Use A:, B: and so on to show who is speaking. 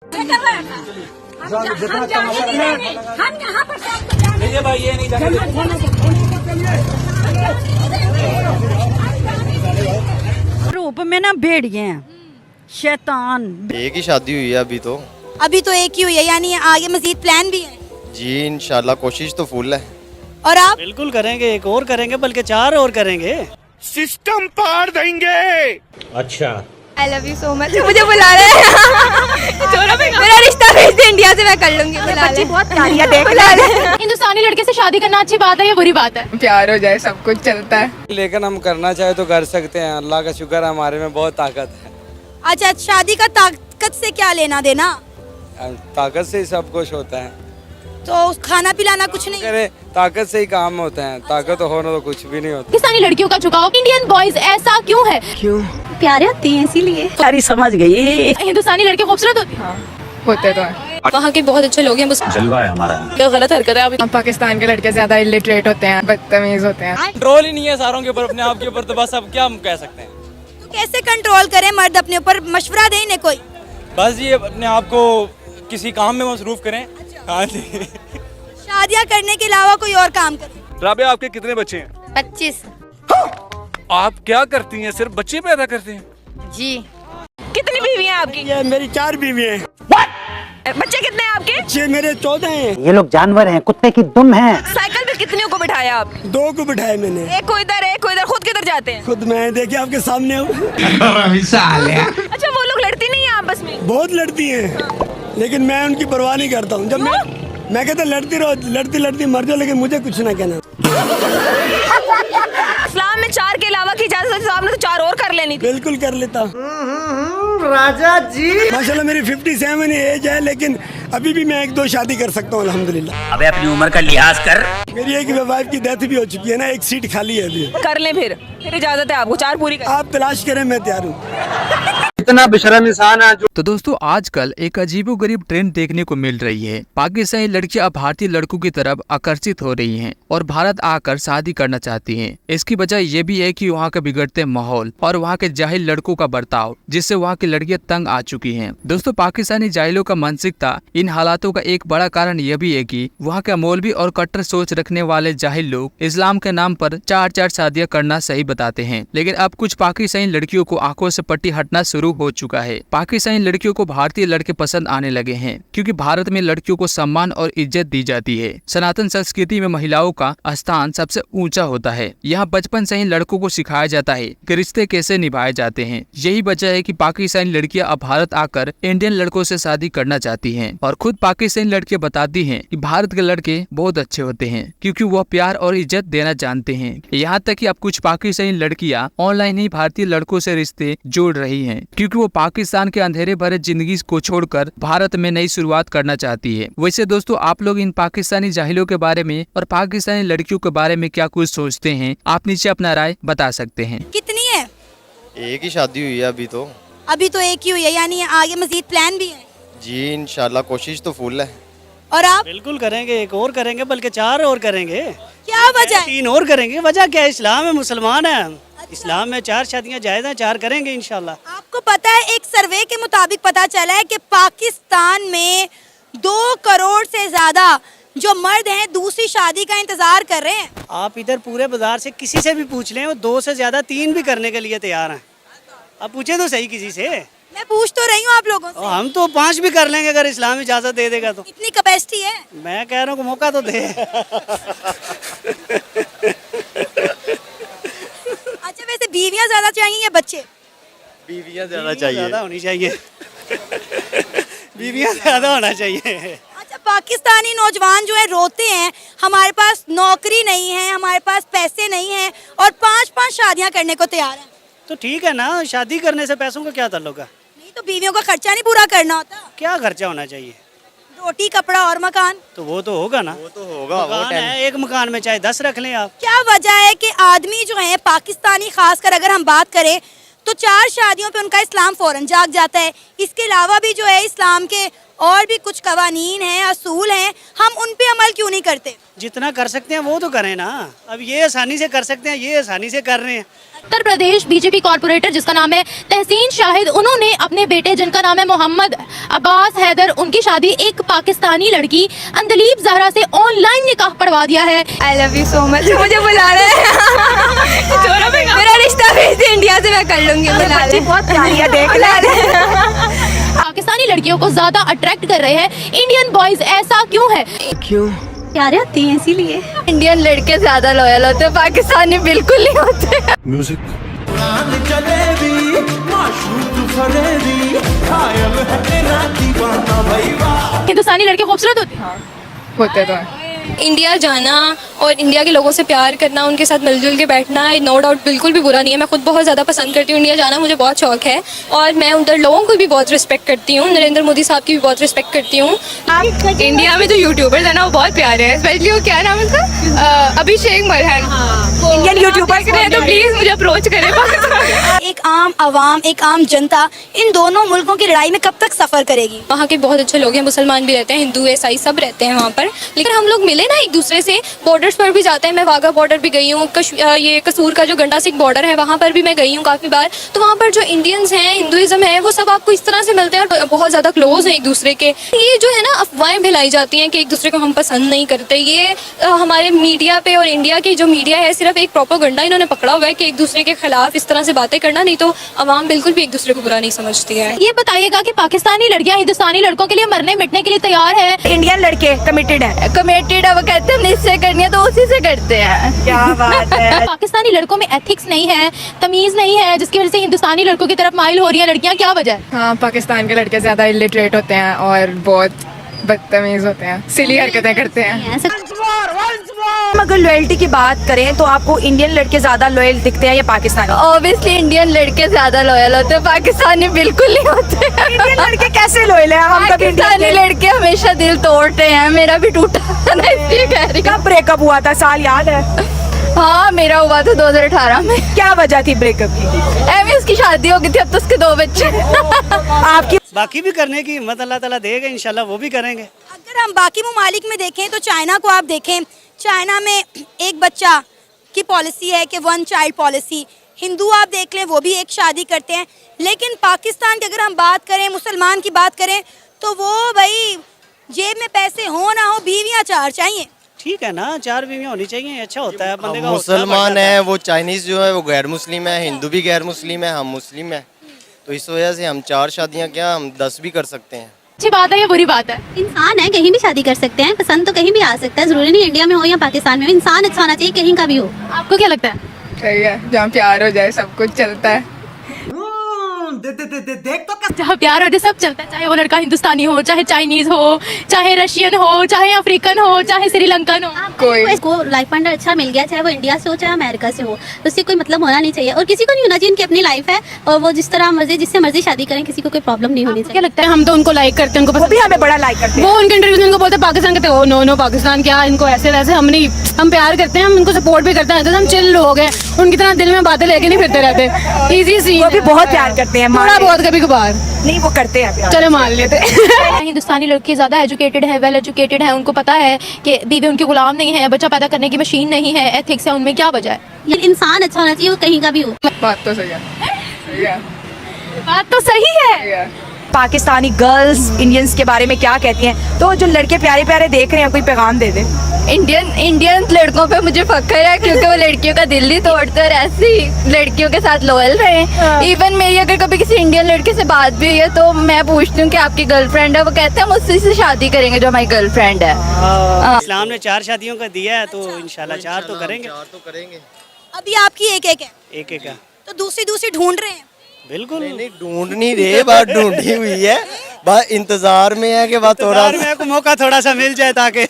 A: हम यहाँ पर भाई ये नहीं
B: रूप में ना भेड़िए हैं, शैतान।
C: एक ही शादी हुई है अभी तो
D: एक ही हुई है, यानी आगे मजीद प्लान भी है?
C: जी इंशाल्लाह, कोशिश तो फुल है।
D: और आप?
E: बिल्कुल करेंगे, एक और करेंगे, बल्कि 4 और करेंगे।
F: सिस्टम पार देंगे।
G: अच्छा,
D: I love you so much. मुझे बुला रहे हैं मेरा रिश्ता भेज दे इंडिया से, मैं कर लूंगी। बच्ची बहुत प्यारी है, देख ले।
H: हिंदुस्तानी लड़के से शादी करना अच्छी बात है या बुरी बात है?
I: प्यार हो जाए सब कुछ चलता है,
J: लेकिन हम करना चाहे तो कर सकते हैं। अल्लाह का शुक्र है, हमारे में बहुत ताकत है।
D: अच्छा, शादी का ताकत से क्या लेना देना?
J: ताकत से ही सब कुछ होता है।
D: तो खाना पिलाना कुछ नहीं
J: करे, ताकत से ही काम होते हैं। ताकत हो ना तो कुछ भी नहीं होता।
H: पाकिस्तानी लड़कियों का झुकाव इंडियन बॉयज ऐसा क्यों है?
B: क्यों?
D: प्यारे होती हैं इसीलिए।
B: सारी समझ गई।
H: हिंदुस्तानी लड़के खूबसूरत होते हैं।
I: होते तो है।
H: वहाँ के बहुत अच्छे लोग हैं, बस
G: जलवा है हमारा।
H: क्या गलत हरकत है अभी?
I: पाकिस्तान के लड़के ज्यादा इलिटरेट होते हैं, बदतमीज होते हैं।
J: कंट्रोल ही नहीं है सारों के ऊपर, अपने आप के ऊपर, तो बस अब क्या हम कह सकते हैं।
D: तो कैसे कंट्रोल करें? मर्द अपने ऊपर मशवरा दें इन्हें कोई?
J: बस ये अपने आप को किसी काम में मसरूफ करें। हाँ जी।
D: शादियाँ करने के अलावा कोई और काम करें।
F: राबिया, आपके कितने बच्चे हैं?
D: 25।
F: आप क्या करती हैं? सिर्फ बच्चे पैदा करते हैं?
D: जी।
H: कितनी बीवी हैं आपकी?
J: मेरी 4 बीवी हैं।
H: बच्चे कितने हैं आपके?
J: बच्चे मेरे 14 हैं।
G: ये लोग जानवर हैं, कुत्ते की दुम है।
H: साइकिल पे कितने को बिठाया आप?
J: 2 को बिठाए मैंने।
H: एक को इधर, खुद किधर जाते हैं?
J: खुद मैं देखिए आपके सामने हूँ।
H: अच्छा, वो लोग लड़ती नहीं है आपस में?
J: बहुत लड़ती हैं, लेकिन मैं उनकी परवाह नहीं करता हूँ। जब मैं कहता लड़ती रहो, लड़ती मर जाओ, लेकिन मुझे कुछ ना कहना।
H: इस्लाम में 4 के अलावा की इजाजत है, तो आपने तो 4 और कर लेनी थी।
J: बिल्कुल कर लेता। राजा जी माशाल्लाह मेरी 57 एज है, लेकिन अभी भी मैं 1-2 शादी कर सकता हूँ अल्हम्दुलिल्लाह।
G: अबे अपनी उम्र का लिहाज कर।
J: मेरी एक वाइफ की डेथ भी हो चुकी है ना, 1 सीट खाली है अभी।
H: कर लें फिर इजाजत है आपको, 4 पूरी कर।
J: आप तलाश करें, मैं तैयार हूँ।
F: इतना बेशरम इंसान है जो।
K: तो दोस्तों, आजकल एक अजीबोगरीब ट्रेंड देखने को मिल रही है। पाकिस्तानी लड़कियां अब भारतीय लड़कों की तरफ आकर्षित हो रही हैं और भारत आकर शादी करना चाहती हैं। इसकी वजह ये भी है कि वहाँ का बिगड़ते माहौल और वहाँ के जाहिल लड़कों का बर्ताव, जिससे वहाँ की लड़कियां तंग आ चुकी हैं। दोस्तों, पाकिस्तानी जाहिलों का मानसिकता, इन हालातों का एक बड़ा कारण यह भी है कि वहाँ का मौलवी और कट्टर सोच रखने वाले जाहिल लोग इस्लाम के नाम पर 4 शादियाँ करना सही बताते हैं। लेकिन अब कुछ पाकिस्तानी लड़कियों को आंखों से पट्टी हटना शुरू हो चुका है। पाकिस्तानी लड़कियों को भारतीय लड़के पसंद आने लगे हैं, क्योंकि भारत में लड़कियों को सम्मान और इज्जत दी जाती है। सनातन संस्कृति में महिलाओं का स्थान सबसे ऊंचा होता है। यहाँ बचपन से ही लड़कों को सिखाया जाता है कि रिश्ते कैसे निभाए जाते हैं। यही वजह है कि पाकिस्तानी लड़कियां अब भारत आकर इंडियन लड़कों से शादी करना चाहती हैं और खुद पाकिस्तानी लड़कियां बताती हैं कि भारत के लड़के बहुत अच्छे होते हैं, क्योंकि वह प्यार और इज्जत देना जानते हैं। यहाँ तक कि अब कुछ पाकिस्तानी लड़कियां ऑनलाइन ही भारतीय लड़कों से रिश्ते जोड़ रही हैं, क्योंकि वो पाकिस्तान के अंधेरे भरे जिंदगी को छोड़कर भारत में नई शुरुआत करना चाहती है। वैसे दोस्तों, आप लोग इन पाकिस्तानी जाहिलों के बारे में और पाकिस्तानी लड़कियों के बारे में क्या कुछ सोचते हैं? आप नीचे अपना राय बता सकते हैं।
D: कितनी है?
C: एक ही शादी हुई है अभी तो
D: एक ही हुई है, यानी आगे मजीद प्लान भी है?
C: जी इंशाल्लाह, कोशिश तो फुल है।
D: और आप?
E: बिल्कुल करेंगे, एक और करेंगे, बल्कि 4 और करेंगे।
D: क्या वजह है?
E: 3 और करेंगे। वजह क्या है? इस्लाम है, मुसलमान है। इस्लाम में 4 शादियाँ जायज़ हैं, 4 करेंगे इंशाल्लाह।
D: आपको पता है, एक सर्वे के मुताबिक पता चला है कि पाकिस्तान में 2 करोड़ से ज्यादा जो मर्द हैं दूसरी शादी का इंतजार कर रहे हैं।
E: आप इधर पूरे बाजार से किसी से भी पूछ लें, वो 2 से ज्यादा 3 भी करने के लिए तैयार हैं। आप पूछे तो सही किसी से।
D: मैं पूछ तो रही हूँ आप लोगों से।
E: हम तो 5 भी कर लेंगे अगर इस्लाम इजाजत दे देगा तो।
D: इतनी कैपेसिटी है?
E: मैं कह रहा हूँ मौका तो दे।
D: अच्छा, वैसे बीवियाँ ज्यादा चाहिए या बच्चे?
C: बीवियाँ ज्यादा चाहिए।
E: ज्यादा होनी चाहिए। बीवियाँ ज्यादा होना चाहिए।
D: अच्छा, पाकिस्तानी नौजवान जो है रोते हैं, हमारे पास नौकरी नहीं है, हमारे पास पैसे नहीं है, और 5-5 शादियाँ करने को तैयार हैं।
E: तो ठीक है ना, शादी करने से पैसों का क्या ताल्लुक है?
D: नहीं तो बीवियों का खर्चा नहीं पूरा करना होता?
E: क्या खर्चा होना चाहिए?
D: रोटी, कपड़ा और मकान।
E: तो वो तो होगा ना।
C: वो तो होगा।
E: मकान है, एक मकान में चाहे 10 रख लें आप।
D: क्या वजह है कि आदमी जो है पाकिस्तानी, खासकर अगर हम बात करें, तो 4 शादियों पे उनका इस्लाम फौरन जाग जाता है। इसके अलावा भी जो है इस्लाम के और भी कुछ कवानीन हैं, असूल हैं, हम उन पे अमल क्यों नहीं करते?
E: जितना कर सकते हैं वो तो करें ना। अब ये आसानी से कर सकते हैं, ये आसानी से कर रहे हैं।
H: उत्तर प्रदेश बीजेपी कॉर्पोरेटर जिसका नाम है तहसीन शाहिद, उन्होंने अपने बेटे जिनका नाम है मोहम्मद अब्बास हैदर, उनकी शादी एक पाकिस्तानी लड़की अंदलीब जहरा से ऑनलाइन निकाह पढ़वा दिया है।
I: I love you so much. मुझे बुला रहे हैं मेरा रिश्ता भेज दे इंडिया से, मैं कर लूंगी। बुला रहे बहुत प्यारी है, देख ले।
H: पाकिस्तानी लड़कियों को ज्यादा अट्रैक्ट कर रहे हैं इंडियन बॉयज, ऐसा क्यों है?
J: क्यों?
D: प्यारे होते हैं इसीलिए।
I: इंडियन लड़के ज्यादा लॉयल होते हैं, पाकिस्तानी बिल्कुल नहीं होते।
J: म्यूजिक।
H: हिंदुस्तानी लड़के खूबसूरत होते हैं।
I: होते तो हैं।
H: इंडिया जाना और इंडिया के लोगों से प्यार करना, उनके साथ मिलजुल के बैठना, नो डाउट बिल्कुल भी बुरा नहीं है। मैं खुद बहुत ज़्यादा पसंद करती हूँ, इंडिया जाना मुझे बहुत शौक है और मैं उधर लोगों को भी बहुत रिस्पेक्ट करती हूँ। नरेंद्र मोदी साहब की भी बहुत रिस्पेक्ट करती हूँ।
I: इंडिया में जो यूट्यूबर्स है ना वो बहुत प्यारे हैं, स्पेशली वो क्या नाम है उसका, अभिषेक मरहन। इंडियन यूट्यूबर्स तो प्लीज मुझे अप्रोच करें।
D: एक आम आवाम, एक आम जनता इन दोनों मुल्कों की लड़ाई में कब तक सफर करेगी?
H: वहाँ के बहुत अच्छे लोग हैं, मुसलमान भी रहते हैं, हिंदू ईसाई सब रहते हैं वहाँ पर, लेकिन हम लोग मिले ना एक दूसरे से। बॉर्डर्स पर भी जाते हैं, मैं वाघा बॉर्डर भी गई हूँ, ये कसूर का जो गंडा सिख बॉर्डर है वहाँ पर भी मैं गई हूँ काफ़ी बार। तो वहाँ पर जो इंडियंस हैं, हिंदुइज्म है, वो सब आपको इस तरह से मिलते हैं और बहुत ज़्यादा क्लोज हैं एक दूसरे के। ये जो है ना अफवाहें फैलाई जाती हैं कि एक दूसरे को हम पसंद नहीं करते, ये हमारे मीडिया पे और इंडिया की जो मीडिया है सिर्फ एक प्रोपेगेंडा इन्होंने पकड़ा हुआ है कि एक दूसरे के खिलाफ इस तरह से बातें करना, नहीं तो अवाम बिल्कुल भी एक दूसरे को बुरा नहीं समझती है। ये बताइएगा कि पाकिस्तानी लड़कियां हिंदुस्तानी लड़कों के लिए मरने मिटने के लिए तैयार है?
I: इंडियन लड़के कमिटेड है, कमिटेड है, वो कहते हैं इससे करनी है तो उसी से करते हैं। क्या बात है।
H: पाकिस्तानी लड़कों में एथिक्स नहीं है, तमीज नहीं है, जिसकी वजह से हिंदुस्तानी लड़कों की तरफ माइल हो रही है लड़कियां, क्या वजह है?
I: हाँ, पाकिस्तान के लड़के ज्यादा इलिटरेट होते हैं और बहुत बदतमीज होते हैं, सिली हरकतें करते हैं।
B: अगर लॉयल्टी की बात करें तो आपको इंडियन लड़के ज्यादा लॉयल दिखते हैं या पाकिस्तानी?
I: ऑब्वियसली इंडियन लड़के ज्यादा लॉयल होते हैं, पाकिस्तानी बिल्कुल नहीं होते।
B: इंडियन लड़के कैसे लॉयल है? हम कभी
I: पाकिस्तानी लड़के हमेशा दिल तोड़ते हैं, मेरा भी टूटा ना, इसलिए कह रही हूँ।
B: कब ब्रेकअप हुआ था, साल याद है?
I: हाँ, मेरा हुआ था 2018 में।
B: क्या वजह थी ब्रेकअप की?
I: एवं उसकी शादी हो गई थी, अब तो उसके 2 बच्चे।
B: आपकी
E: बाकी भी करने की हिम्मत अल्लाह ताला देगा, इंशाल्लाह वो भी करेंगे।
D: अगर हम बाकी ममालिक में देखें तो चाइना को आप देखें, चाइना में एक बच्चा की पॉलिसी है कि 1 चाइल्ड पॉलिसी। हिंदू आप देख लें वो भी एक शादी करते हैं, लेकिन पाकिस्तान की अगर हम बात करें, मुसलमान की बात करें तो वो भाई जेब में पैसे हो ना हो बीवियाँ 4 चाहिए।
E: ठीक है ना, 4 बीवियाँ होनी चाहिए, अच्छा होता है बंदे का।
C: मुसलमान है, वो चाइनीज जो है वो गैर मुस्लिम है, हिंदू भी गैर मुस्लिम है, हम मुस्लिम है, तो इस वजह से हम 4 शादियाँ क्या हम 10 भी कर सकते हैं।
H: अच्छी बात है या बुरी बात है?
D: इंसान है, कहीं भी शादी कर सकते हैं, पसंद तो कहीं भी आ सकता है, जरूरी नहीं इंडिया में हो या पाकिस्तान में हो, इंसान अच्छा होना चाहिए कहीं का भी हो।
H: आपको क्या लगता है?
I: सही है, जहाँ प्यार हो जाए सब कुछ चलता है।
B: देख तो
H: जहाँ प्यार हो जाए सब चलता है, चाहे वो लड़का हिंदुस्तानी हो, चाहे चाइनीज हो, चाहे रशियन हो, चाहे अफ्रीकन हो, चाहे श्रीलंकन हो।
I: कोई
D: इसको लाइफ पार्टनर अच्छा मिल गया, चाहे वो इंडिया से हो चाहे अमेरिका से हो, तो उससे कोई मतलब होना नहीं चाहिए और किसी को नहीं होना चाहिए। इनकी अपनी लाइफ है और वो जिस तरह मर्जी जिससे मर्जी शादी करें, किसी को कोई प्रॉब्लम नहीं होनी चाहिए।
H: क्या लगता है? हम तो उनको लाइक करते हैं, उनको
B: वो भी हमें बड़ा लाइक करते हैं।
H: वो उनके इंटरव्यू में उनको बोलते हैं पाकिस्तान कहते हो, नो नो पाकिस्तान क्या, इनको ऐसे वैसे हम नहीं, हम प्यार करते हैं, हम उनको सपोर्ट भी करते हैं, तो हम चिल लोग हैं, उनकी तरह दिल में बातें लेके नहीं फिरते रहते। इजी सी,
B: वो भी बहुत प्यार करते हैं,
H: थोड़ा बहुत कभी कभार
B: नहीं वो करते हैं प्यार।
H: चलो मान लेते। हिंदुस्तानी लड़के ज्यादा एजुकेटेड है, वेल एजुकेटेड है, उनको पता है कि बीवी उनकी गुलाम नहीं है, बच्चा पैदा करने की मशीन नहीं है, एथिक्स है उनमें, क्या वजह है?
D: ये इंसान अच्छा होना चाहिए वो कहीं का भी हो।
I: बात तो सही है, सही है,
H: बात तो सही है।
I: सही है।
B: पाकिस्तानी गर्ल्स इंडियंस के बारे में क्या कहती हैं? तो जो लड़के प्यारे प्यारे देख रहे हैं कोई पैगाम दे दे।
I: इंडियन लड़कों पे मुझे फख्र है क्योंकि वो लड़कियों का दिल नहीं तोड़ते और ऐसी लड़कियों के साथ लॉयल रहे। इवन मेरी अगर कभी किसी इंडियन लड़के से बात भी हुई है तो मैं पूछती हूँ कि आपकी गर्लफ्रेंड है, वो कहते हैं हम उसी से शादी करेंगे जो हमारी गर्लफ्रेंड है।
E: इस्लाम ने 4 शादियों का दिया है तो इंशाल्लाह 4 तो करेंगे।
D: अभी आपकी एक एक है,
E: एक एक है
D: तो दूसरी ढूंढ रहे हैं।
E: बिल्कुल
C: नहीं ढूंढ नहीं रहे, बात ढूंढी हुई है, बस इंतजार में है कि बात थोड़ा
E: इंतजार में है, को मौका थोड़ा सा मिल जाए ताकि